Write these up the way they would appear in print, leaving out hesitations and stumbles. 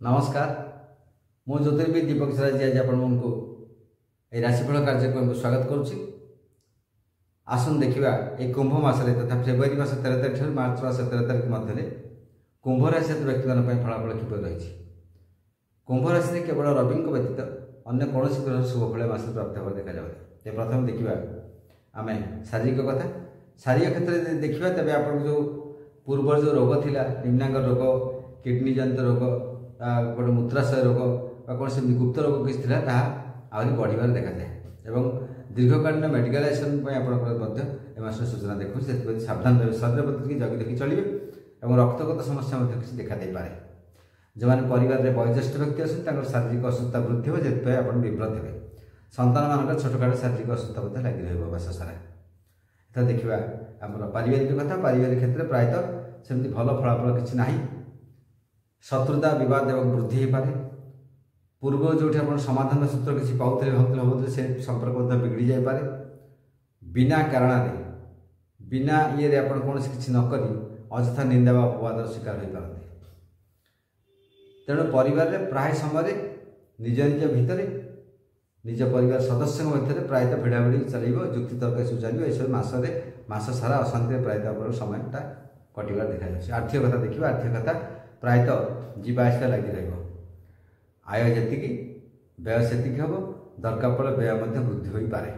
नमस्कार मु ज्योतिर्विद दीपक सराज जी आज आपको ये राशिफल कार्यक्रम को स्वागत करुच्ची। आसन देखा ये कुंभ मसरे तथा फेब्रुआरी मास 13 तारिख मार्च मास 13 तारिख मध्य कुंभ राशि व्यक्ति फलाफल किपर रही। कुंभ राशि केवल रवि व्यतीत अन्य कौन ग्रह शुभफल मास प्राप्त होगा देखा जाए। प्रथम देखा आम शारीरिक कथा शारीरिक क्षेत्र में देखा तेज आप जो पूर्व जो रोग थिला निम्नांग रोग किडनी जनित रोग गोटे मूत्राशय रोग कौन से गुप्त रोग किसी आहरी बढ़िबार देखा जाए और दीर्घकालीन मेडिकलाइजेशन आपस सूचना देखो से सावधान रहे शरीर प्रति जगि देखी चलिए और रक्तगत समस्या किसी देखा दे पारे। जो मैंने परिवार में वयोज्येष्ठ व्यक्ति अच्छे शारीरिक असुस्था वृद्धि हो जितने आप विव्रत हे सन्तान मान छोटखाट शारीरिक असुस्था लगी रहा वर्ष सारा। तो देखा आम पारिवारिक कथा पारिवारिक क्षेत्र में प्रायतः सेमती भल फलाफल किसी ना शत्रुता विवाद एवं वृद्धि हो पारे। पूर्व जो समाधान सूत्र किसी पाते भावते से संपर्क बिगड़ी जापे बिना कारण बिना ये आप कौन किसी नक अଯଥା निंदा व अपवादर शिकार हो पारती। तेणु परिवार में प्राय समय निज निज भितर निज परिवार सदस्य मध्य प्रायतः भिड़ाभिड़ी चलो जुक्ति तर्क सब चलो ये मास सारा अशांति प्रायतः समयटा कटिबार देखा जाए। आर्थिक कथा देखा आर्थिक कथा प्रायतः जीवाआसा लगी रही आय जी व्यय से हम दरकार पड़े व्यय वृद्धि हो पारे।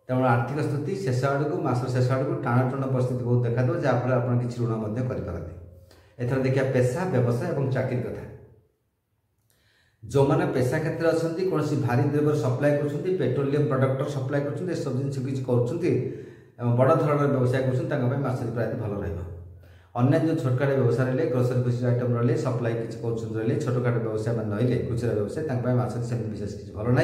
तेणु आर्थिक स्थिति शेष आड़ को मास शेष आड़ को टाण टाण परिस्थिति बहुत देखा दे जहाँफल आप किसी ऋण करते। एथर देखिए पेशा व्यवसाय और चाकरी कथा जो मैंने पेशा क्षेत्र अच्छा कौन भारी द्रव्य सप्लाय कर पेट्रोलियम प्रडक्ट सप्लाय कर सब जिन किसी कर बड़ धरण व्यवसाय कर प्रायतः भल रहा। अन्य जो छोटकाट व्यवसाय रही ग्रोसरी फुसरी आइटम रही सप्लाई किसी कर छोटकाट व्यवसाय मान रही खुचरा व्यवसाय मास से विशेष किसी भल ना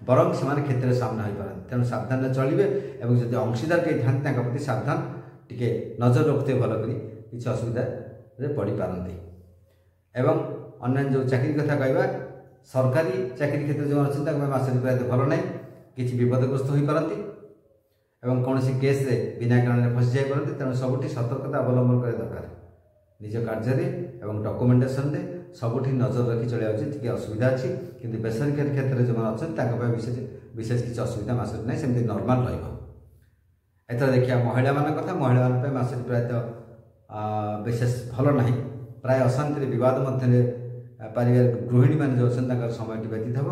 बरং से क्षेत्र सामना हो पारती। तेणु सावधान चलिए और जब अंशीदार कहीं था प्रति सावधान टी नजर रखते भल कर किसी असुविधा पड़ पारती। एवं अन्य जो चाकरी कथा कहवा सरकारी चाकरी क्षेत्र जो अच्छे मास प्रायतः भल ना कि विपदग्रस्त हो पारती एवं कौन सी केस रे बिना कारण फसी जापरती। तेणु सबुठी सतर्कता अवलंबन करे दरकार निज कार्य एवं डॉक्यूमेंटेशन रे सबुठी नजर रखी चलिया उचित। टी असुविधा अच्छी कि बेसरकारी क्षेत्र में जो अच्छा विशेष किसी असुविधा मास ना सेमती नॉर्मल रहा। देखिए महिला मान कथा महिला मान मास प्रायतः विशेष भल ना प्राय अशांति विवाद मध्य पारिवारिक गृहिणी मान जो अच्छा समय व्यतीत हम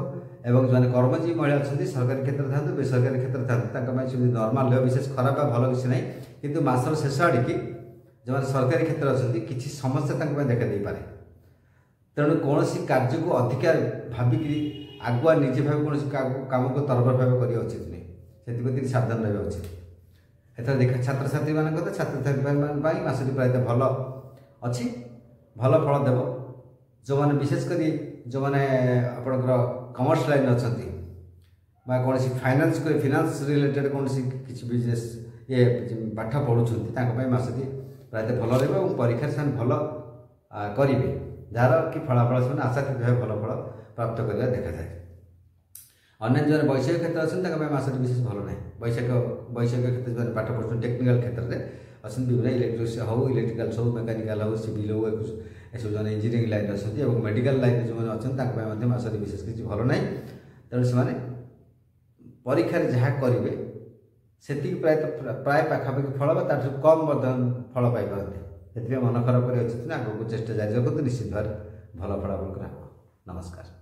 एवं जो कर्मजीवी महिला अच्छा सरकारी क्षेत्र था बेसरकारी क्षेत्र था नॉर्मल रहा विशेष खराब भल किसी ना कि मासर शेष आड़की जो मैंने सरकारी क्षेत्र अच्छा किसी समस्या देखा दे पारे। तेणु कौन सी कार्य को अधिकार भाविक आगुआ निजे भाव कौन कम को तरबर भाव करवा उचित नहीं से सावधान रहा उचित। एथर देखा छात्र छात्री मान कथा छात्र छात्री मासटी प्रायतः भल अच्छी भल फल देव। जो मैंने विशेषकर जो मैंने आपणकर कमर्स लाइन अच्छा कौन फाइनान्स फिनान्स रिलेटेड कौन किसी बिजनेस ये पाठ पढ़ुं मासटी प्रायतः भल रहा और परीक्षा से भल करेंगे जार कि फलाफल से आशातीत भाव भल फल प्राप्त कर देखा जाए। अन्य जो वैषयिक क्षेत्र अच्छे मासटी विशेष भल ना वैषयिक क्षेत्र जो पाठ पढ़ुं टेक्निकल क्षेत्र में अच्छे विभिन्न इलेक्ट्रिक्स हो इलेक्ट्रिकल सब मेकानिकल हो सिविल हो सब जो इंजीनियरिंग लाइन अच्छे और मेडिकल लाइन जो मैंने अच्छे मासटी विशेष किसी भल ना। तेणु से परीक्षा जहाँ करेंगे से प्राय पाखापाखि फल कम फल पाइपारती। से मन खराब कर उचित ना आगे चेष्टा जारी रखते निश्चित भाव भल फलाफल करा। नमस्कार।